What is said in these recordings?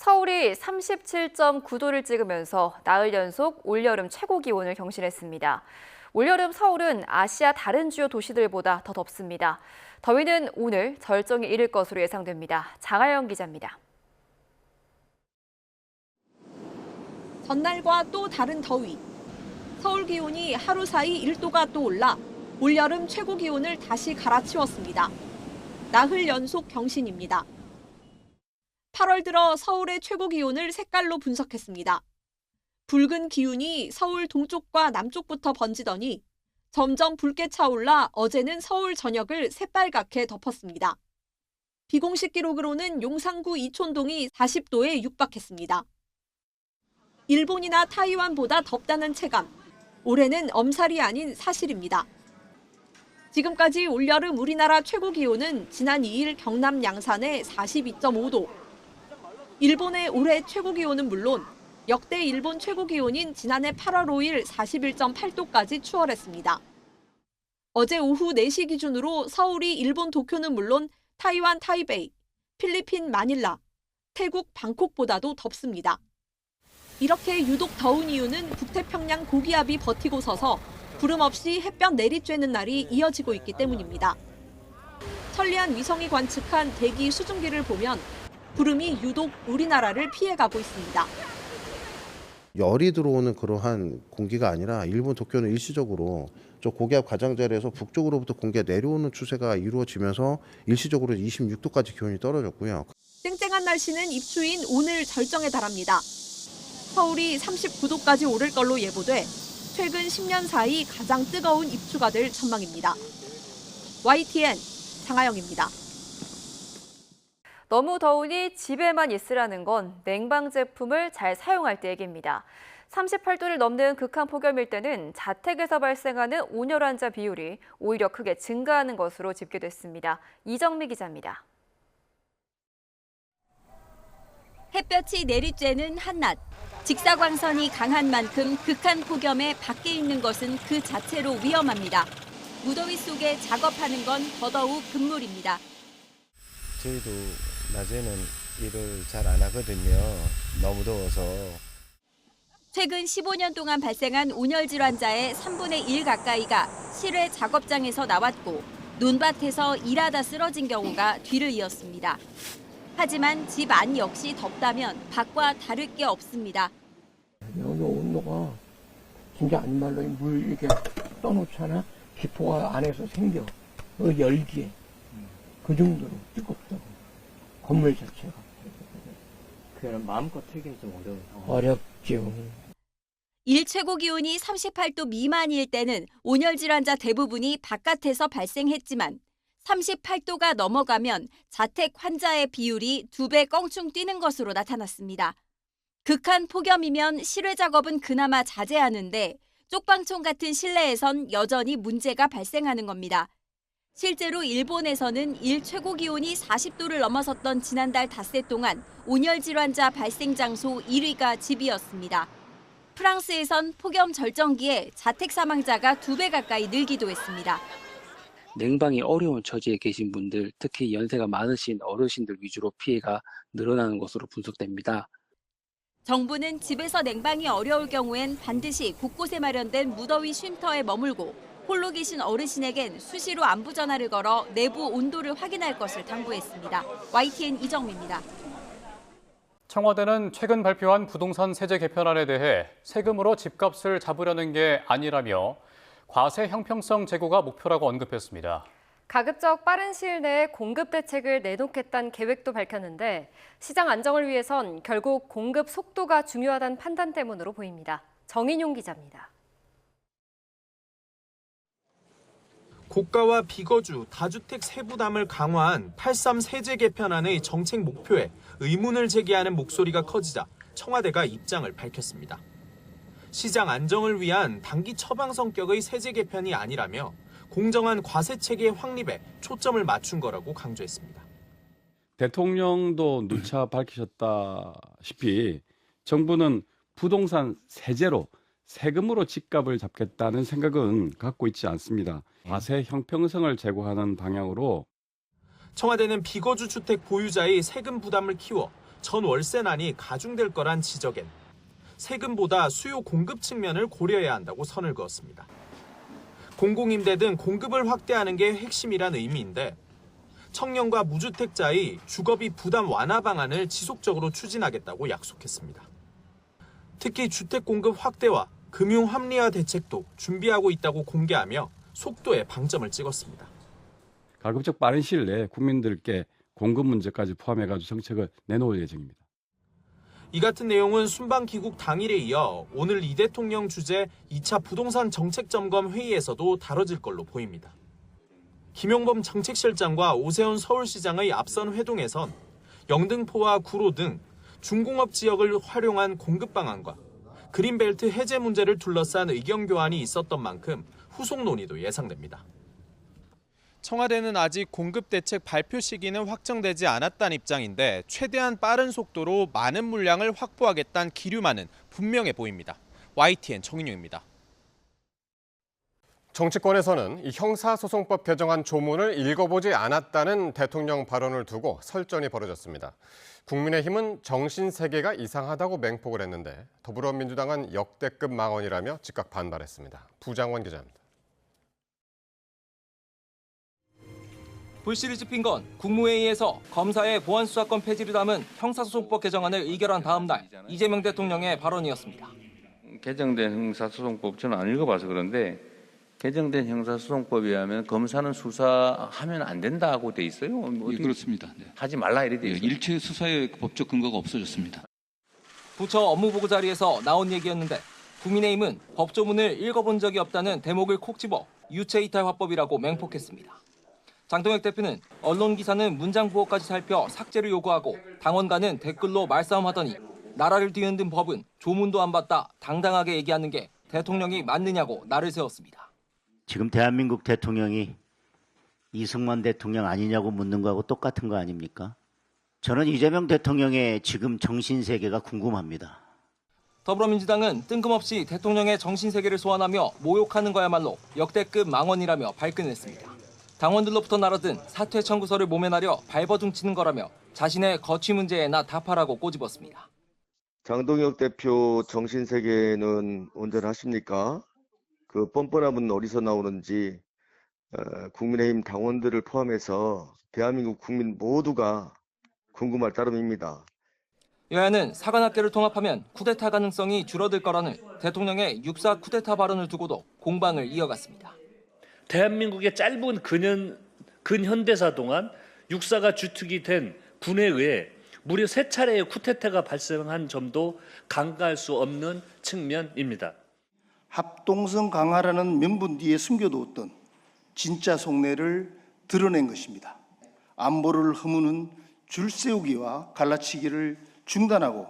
서울이 37.9도를 찍으면서 나흘 연속 올여름 최고 기온을 경신했습니다. 올여름 서울은 아시아 다른 주요 도시들보다 더 덥습니다. 더위는 오늘 절정에 이를 것으로 예상됩니다. 장하영 기자입니다. 전날과 또 다른 더위. 서울 기온이 하루 사이 1도가 또 올라 올여름 최고 기온을 다시 갈아치웠습니다. 나흘 연속 경신입니다. 8월 들어 서울의 최고 기온을 색깔로 분석했습니다. 붉은 기운이 서울 동쪽과 남쪽부터 번지더니 점점 붉게 차올라 어제는 서울 전역을 새빨갛게 덮었습니다. 비공식 기록으로는 용산구 이촌동이 40도에 육박했습니다. 일본이나 타이완보다 덥다는 체감. 올해는 엄살이 아닌 사실입니다. 지금까지 올여름 우리나라 최고 기온은 지난 2일 경남 양산의 42.5도. 일본의 올해 최고 기온은 물론 역대 일본 최고 기온인 지난해 8월 5일 41.8도까지 추월했습니다. 어제 오후 4시 기준으로 서울이 일본 도쿄는 물론 타이완 타이베이, 필리핀 마닐라, 태국 방콕보다도 덥습니다. 이렇게 유독 더운 이유는 북태평양 고기압이 버티고 서서 구름 없이 햇볕 내리쬐는 날이 이어지고 있기 때문입니다. 천리안 위성이 관측한 대기 수증기를 보면 구름이 유독 우리나라를 피해가고 있습니다. 열이 들어오는 그러한 공기가 아니라 일본 도쿄는 일시적으로 저 고기압 가장자리에서 북쪽으로부터 공기가 내려오는 추세가 이루어지면서 일시적으로 26도까지 기온이 떨어졌고요. 쨍쨍한 날씨는 입추인 오늘 절정에 달합니다. 서울이 39도까지 오를 걸로 예보돼 최근 10년 사이 가장 뜨거운 입추가 될 전망입니다. YTN 장하영입니다. 너무 더우니 집에만 있으라는 건 냉방 제품을 잘 사용할 때 얘기입니다. 38도를 넘는 극한 폭염일 때는 자택에서 발생하는 온열 환자 비율이 오히려 크게 증가하는 것으로 집계됐습니다. 이정미 기자입니다. 햇볕이 내리쬐는 한낮. 직사광선이 강한 만큼 극한 폭염에 밖에 있는 것은 그 자체로 위험합니다. 무더위 속에 작업하는 건 더더욱 금물입니다. 저희도 낮에는 일을 잘 안 하거든요. 너무 더워서. 최근 15년 동안 발생한 온열 질환자의 3분의 1 가까이가 실외 작업장에서 나왔고 논밭에서 일하다 쓰러진 경우가 뒤를 이었습니다. 하지만 집 안 역시 덥다면 밖과 다를 게 없습니다. 여기 온도가 진짜 안 말로 물 이렇게 떠놓잖아. 기포가 안에서 생겨. 그 열기에. 그 정도로 뜨겁다고. 건물 자체가. 그냥 마음껏 틀긴 좀 어려운 상황. 어렵죠. 일 최고 기온이 38도 미만일 때는 온열 질환자 대부분이 바깥에서 발생했지만 38도가 넘어가면 자택 환자의 비율이 2배 껑충 뛰는 것으로 나타났습니다. 극한 폭염이면 실외 작업은 그나마 자제하는데 쪽방촌 같은 실내에선 여전히 문제가 발생하는 겁니다. 실제로 일본에서는 일 최고 기온이 40도를 넘어섰던 지난달 닷새 동안 온열 질환자 발생 장소 1위가 집이었습니다. 프랑스에선 폭염 절정기에 자택 사망자가 2배 가까이 늘기도 했습니다. 냉방이 어려운 처지에 계신 분들, 특히 연세가 많으신 어르신들 위주로 피해가 늘어나는 것으로 분석됩니다. 정부는 집에서 냉방이 어려울 경우엔 반드시 곳곳에 마련된 무더위 쉼터에 머물고 홀로 계신 어르신에겐 수시로 안부 전화를 걸어 내부 온도를 확인할 것을 당부했습니다. YTN 이정미입니다. 청와대는 최근 발표한 부동산 세제 개편안에 대해 세금으로 집값을 잡으려는 게 아니라며 과세 형평성 제고가 목표라고 언급했습니다. 가급적 빠른 시일 내에 공급 대책을 내놓겠다는 계획도 밝혔는데 시장 안정을 위해선 결국 공급 속도가 중요하다는 판단 때문으로 보입니다. 정인용 기자입니다. 고가와 비거주, 다주택 세부담을 강화한 8.3 세제 개편안의 정책 목표에 의문을 제기하는 목소리가 커지자 청와대가 입장을 밝혔습니다. 시장 안정을 위한 단기 처방 성격의 세제 개편이 아니라며 공정한 과세 체계 확립에 초점을 맞춘 거라고 강조했습니다. 대통령도 누차 밝히셨다시피 정부는 부동산 세제로 세금으로 집값을 잡겠다는 생각은 갖고 있지 않습니다. 과세 형평성을 제고하는 방향으로 청와대는 비거주 주택 보유자의 세금 부담을 키워 전 월세난이 가중될 거란 지적엔 세금보다 수요 공급 측면을 고려해야 한다고 선을 그었습니다. 공공임대 등 공급을 확대하는 게 핵심이란 의미인데 청년과 무주택자의 주거비 부담 완화 방안을 지속적으로 추진하겠다고 약속했습니다. 특히 주택 공급 확대와 금융 합리화 대책도 준비하고 있다고 공개하며 속도에 방점을 찍었습니다. 가급적 빠른 시일 내에 국민들께 공급 문제까지 포함해가지고 정책을 내놓을 예정입니다. 이 같은 내용은 순방 귀국 당일에 이어 오늘 이 대통령 주재 2차 부동산 정책 점검 회의에서도 다뤄질 걸로 보입니다. 김용범 정책실장과 오세훈 서울시장의 앞선 회동에선 영등포와 구로 등 중공업 지역을 활용한 공급 방안과 그린벨트 해제 문제를 둘러싼 의견 교환이 있었던 만큼 후속 논의도 예상됩니다. 청와대는 아직 공급 대책 발표 시기는 확정되지 않았다는 입장인데 최대한 빠른 속도로 많은 물량을 확보하겠다는 기류만은 분명해 보입니다. YTN 정인용입니다. 정치권에서는 이 형사소송법 개정안 조문을 읽어보지 않았다는 대통령 발언을 두고 설전이 벌어졌습니다. 국민의힘은 정신세계가 이상하다고 맹폭을 했는데 더불어민주당은 역대급 망언이라며 즉각 반발했습니다. 부장원 기자입니다. 불씨를 지핀 건 국무회의에서 검사의 보안수사권 폐지를 담은 형사소송법 개정안을 의결한 다음 날 이재명 대통령의 발언이었습니다. 개정된 형사소송법 저는 안 읽어봐서 그런데 개정된 형사소송법에 의하면 검사는 수사하면 안 된다고 돼 있어요? 예, 그렇습니다. 네. 하지 말라 이래 돼 있어요. 일체 수사의 법적 근거가 없어졌습니다. 부처 업무보고 자리에서 나온 얘기였는데 국민의힘은 법조문을 읽어본 적이 없다는 대목을 콕 집어 유체이탈 화법이라고 맹폭했습니다. 장동혁 대표는 언론 기사는 문장 부호까지 살펴 삭제를 요구하고 당원과는 댓글로 말싸움하더니 나라를 뒤흔든 법은 조문도 안 봤다 당당하게 얘기하는 게 대통령이 맞느냐고 날을 세웠습니다. 지금 대한민국 대통령이 이승만 대통령 아니냐고 묻는 거하고 똑같은 거 아닙니까? 저는 이재명 대통령의 지금 정신세계가 궁금합니다. 더불어민주당은 뜬금없이 대통령의 정신세계를 소환하며 모욕하는 거야말로 역대급 망언이라며 발끈했습니다. 당원들로부터 날아든 사퇴 청구서를 몸에 나려 발버둥치는 거라며 자신의 거취 문제에나 답하라고 꼬집었습니다. 장동혁 대표 정신세계는 온전하십니까? 그 뻔뻔함은 어디서 나오는지 국민의힘 당원들을 포함해서 대한민국 국민 모두가 궁금할 따름입니다. 여야는 사관학계를 통합하면 쿠데타 가능성이 줄어들 거라는 대통령의 육사 쿠데타 발언을 두고도 공방을 이어갔습니다. 대한민국의 짧은 근현대사 동안 육사가 주특이 된 군에 의해 무려 3차례의 쿠데타가 발생한 점도 간과할 수 없는 측면입니다. 합동성 강화라는 명분 뒤에 숨겨두었던 진짜 속내를 드러낸 것입니다. 안보를 허무는 줄세우기와 갈라치기를 중단하고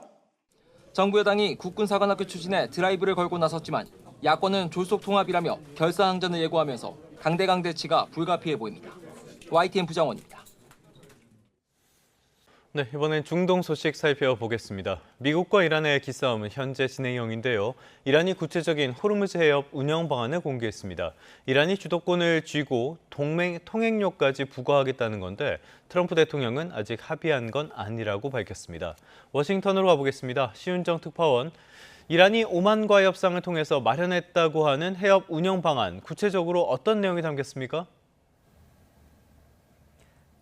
정부 여당이 국군사관학교 추진에 드라이브를 걸고 나섰지만 야권은 졸속통합이라며 결사항전을 예고하면서 강대강 대치가 불가피해 보입니다. YTN 부장원입니다. 네, 이번엔 중동 소식 살펴보겠습니다. 미국과 이란의 기싸움은 현재 진행형인데요. 이란이 구체적인 호르무즈 해협 운영 방안을 공개했습니다. 이란이 주도권을 쥐고 통행료까지 부과하겠다는 건데 트럼프 대통령은 아직 합의한 건 아니라고 밝혔습니다. 워싱턴으로 가보겠습니다. 시윤정 특파원. 이란이 오만과의 협상을 통해서 마련했다고 하는 해협 운영 방안, 구체적으로 어떤 내용이 담겼습니까?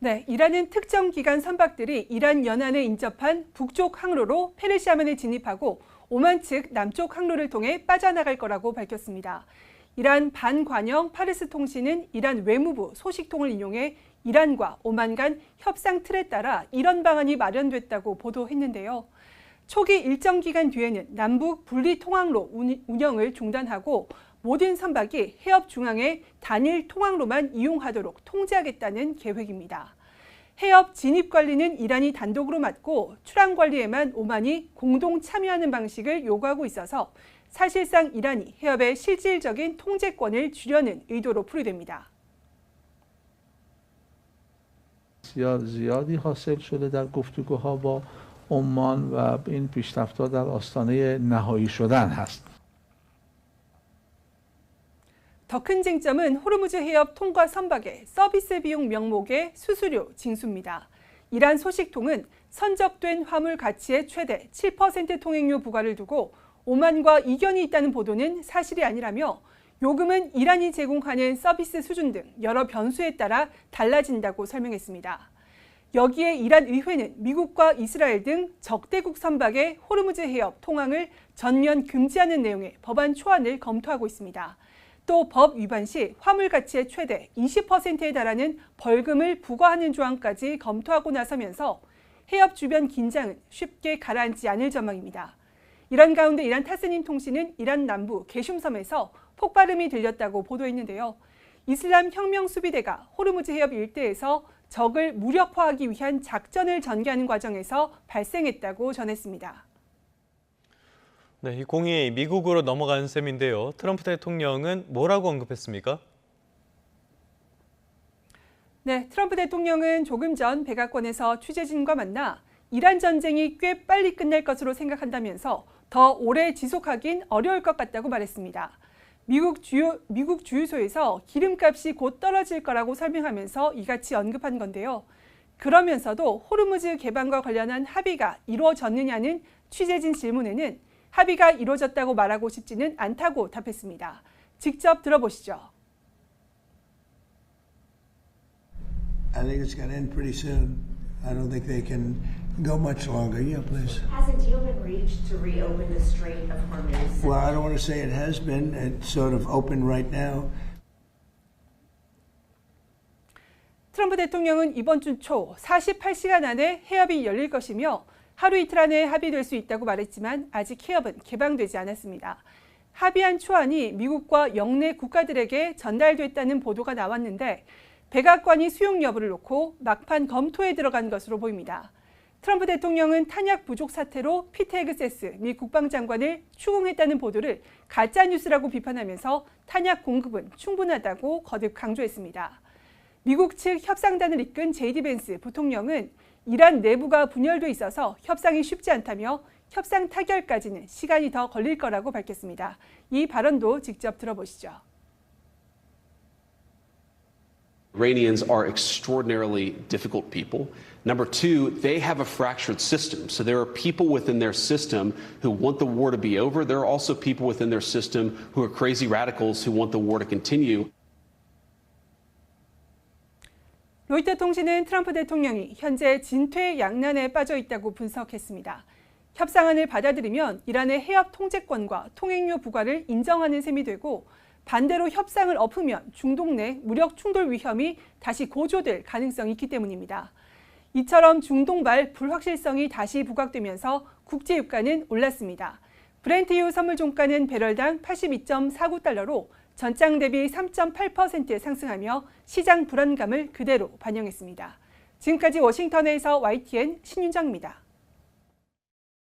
네, 이란은 특정 기간 선박들이 이란 연안에 인접한 북쪽 항로로 페르시아만에 진입하고 오만 측 남쪽 항로를 통해 빠져나갈 거라고 밝혔습니다. 이란 반관영 파르스 통신은 이란 외무부 소식통을 인용해 이란과 오만 간 협상 틀에 따라 이런 방안이 마련됐다고 보도했는데요. 초기 일정 기간 뒤에는 남북 분리 통항로 운영을 중단하고 모든 선박이 해협 중앙의 단일 통항로만 이용하도록 통제하겠다는 계획입니다. 해협 진입 관리는 이란이 단독으로 맡고 출항 관리에만 오만이 공동 참여하는 방식을 요구하고 있어서 사실상 이란이 해협의 실질적인 통제권을 주려는 의도로 풀이됩니다. زیادی حاصل شده در گفتگوها با عمان و این پیشرفت‌ها در آستانه نهایی شدن هست. 더 큰 쟁점은 호르무즈 해협 통과 선박의 서비스 비용 명목의 수수료 징수입니다. 이란 소식통은 선적된 화물 가치의 최대 7% 통행료 부과를 두고 오만과 이견이 있다는 보도는 사실이 아니라며 요금은 이란이 제공하는 서비스 수준 등 여러 변수에 따라 달라진다고 설명했습니다. 여기에 이란 의회는 미국과 이스라엘 등 적대국 선박의 호르무즈 해협 통항을 전면 금지하는 내용의 법안 초안을 검토하고 있습니다. 또 법 위반 시 화물 가치의 최대 20%에 달하는 벌금을 부과하는 조항까지 검토하고 나서면서 해협 주변 긴장은 쉽게 가라앉지 않을 전망입니다. 이런 가운데 이란 타스님 통신은 이란 남부 게슘섬에서 폭발음이 들렸다고 보도했는데요. 이슬람 혁명 수비대가 호르무즈 해협 일대에서 적을 무력화하기 위한 작전을 전개하는 과정에서 발생했다고 전했습니다. 네, 이 공이 미국으로 넘어간 셈인데요. 트럼프 대통령은 뭐라고 언급했습니까? 네, 트럼프 대통령은 조금 전 백악관에서 취재진과 만나 이란 전쟁이 꽤 빨리 끝날 것으로 생각한다면서 더 오래 지속하긴 어려울 것 같다고 말했습니다. 미국 주유소에서 기름값이 곧 떨어질 거라고 설명하면서 이같이 언급한 건데요. 그러면서도 호르무즈 개방과 관련한 합의가 이루어졌느냐는 취재진 질문에는 합의가 이루어졌다고 말하고 싶지는 않다고 답했습니다. 직접 들어보시죠. I think it's going to end pretty soon. I don't think they can go much longer. Yeah, please. Has a deal been reached to reopen the Strait of Hormuz? Well, I don't want to say it has been. It's sort of open right now. 트럼프 대통령은 이번 주 초 48시간 안에 해협이 열릴 것이며 하루 이틀 안에 합의될 수 있다고 말했지만 아직 해협은 개방되지 않았습니다. 합의한 초안이 미국과 영내 국가들에게 전달됐다는 보도가 나왔는데 백악관이 수용 여부를 놓고 막판 검토에 들어간 것으로 보입니다. 트럼프 대통령은 탄약 부족 사태로 피트 헤그세스 미 국방장관을 추궁했다는 보도를 가짜뉴스라고 비판하면서 탄약 공급은 충분하다고 거듭 강조했습니다. 미국 측 협상단을 이끈 제이디 벤스 부통령은 이란 내부가 분열돼 있어서 협상이 쉽지 않다며 협상 타결까지는 시간이 더 걸릴 거라고 밝혔습니다. 이 발언도 직접 들어보시죠. Iranians are extraordinarily difficult people. Number two, they have a fractured system. So there are people within their system who want the war to be over. There are also people within their system who are crazy radicals who want the war to continue. 로이터 통신은 트럼프 대통령이 현재 진퇴양난에 빠져 있다고 분석했습니다. 협상안을 받아들이면 이란의 해협 통제권과 통행료 부과를 인정하는 셈이 되고 반대로 협상을 엎으면 중동 내 무력 충돌 위험이 다시 고조될 가능성이 있기 때문입니다. 이처럼 중동발 불확실성이 다시 부각되면서 국제 유가는 올랐습니다. 브렌트유 선물 종가는 배럴당 82.49달러로 전장 대비 3.8% 상승하며 시장 불안감을 그대로 반영했습니다. 지금까지 워싱턴에서 YTN 신윤정입니다.